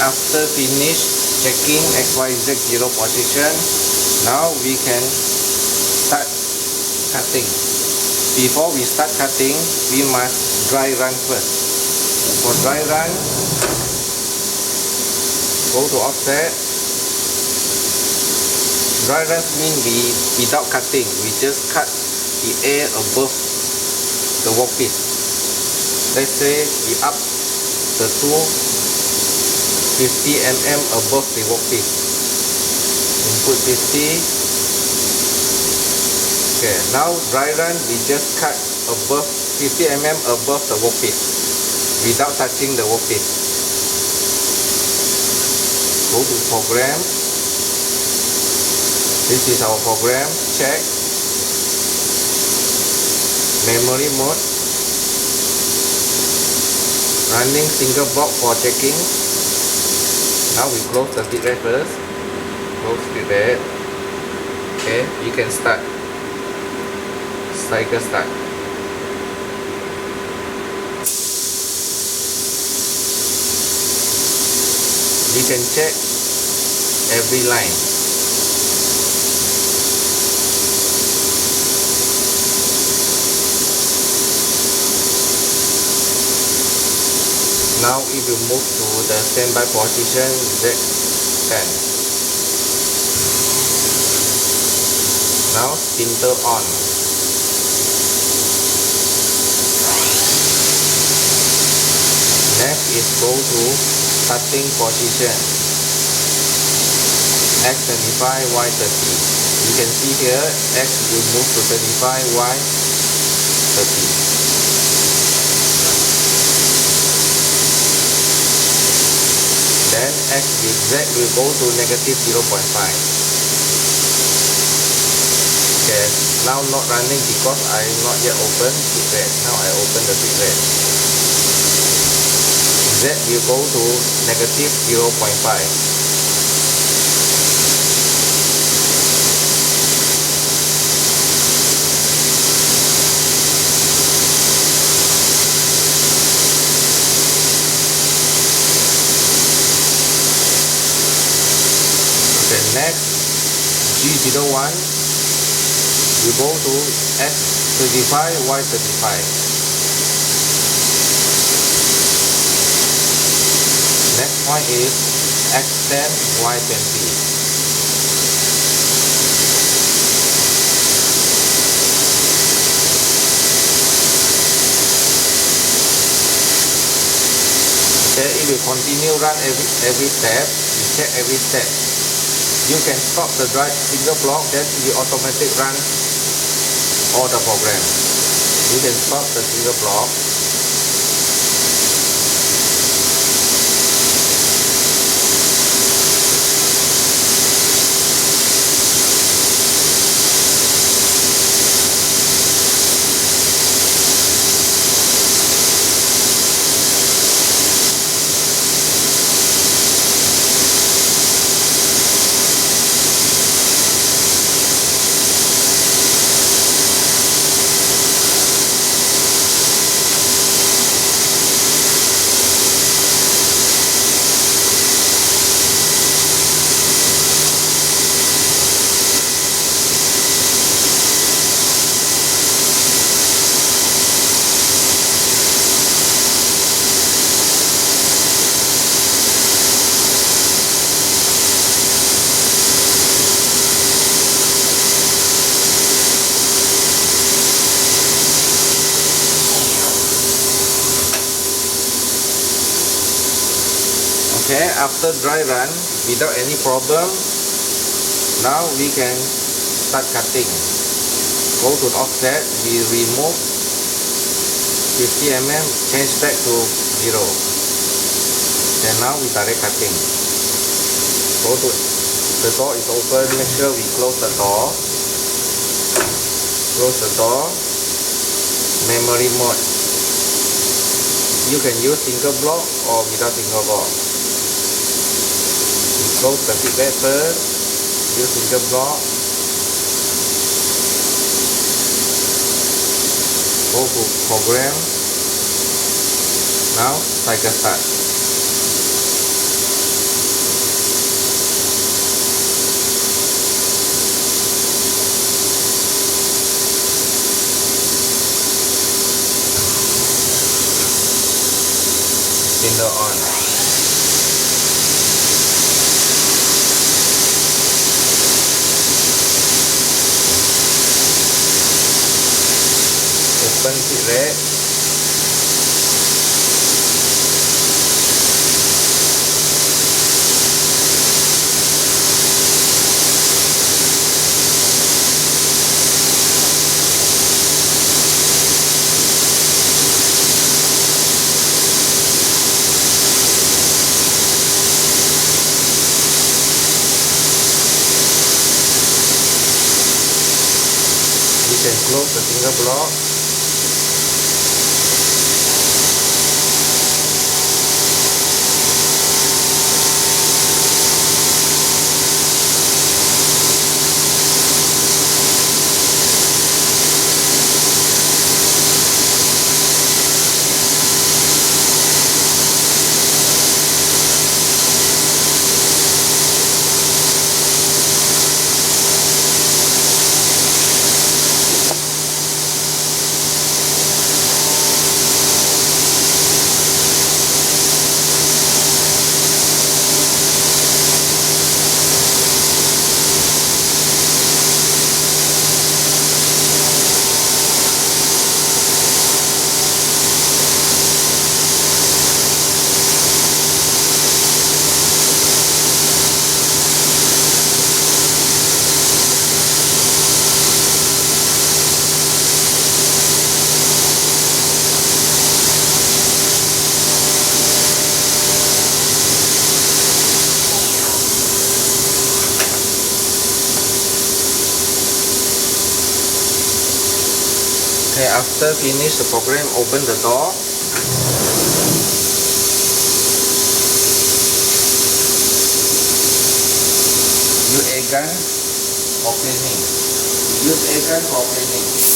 after finish checking XYZ 0 position, now we can start cutting. Before we start cutting, we must dry run first. For dry run, go to offset. Dry run means without cutting, we just cut the air above the workpiece. Let's say we up the tool 50 mm above the workpiece. Input 50. Okay, now dry run, we just cut above 50 mm above the workpiece without touching the workpiece. Go to program. This is our program. Check memory mode. Running single block for checking. Now we close the feed rate first. Close feed rate. Okay, you can start. Cycle start. You can check every line. Now if you move to the standby position Z10. Now spindle on. Next is go to starting position X35 Y30. You can see here X will move to 35 Y30. Then X with Z will go to negative 0.5. Okay, now not running because I not yet open feed rate. Now I open the feed rate. Z will go to negative 0.5. Okay, next G01 we go to X35 Y35. Next point is X10 Y20. Okay, if you continue run every step, you check every step. You can stop the drive single block, then you automatic run all the program. You can stop the single block. Okay, after dry run without any problem, now we can start cutting. Go to the offset, we remove 50 mm, change back to 0. And now we direct cutting. Go to the door is open, make sure we close the door. Close the door. Memory mode. You can use single block or without single block. Close the feed rate first, use single block, go to program, now cycle start. spindle on. Open seat rack. You can close the single block. Okay, after finish the program, open the door. Use air gun for cleaning.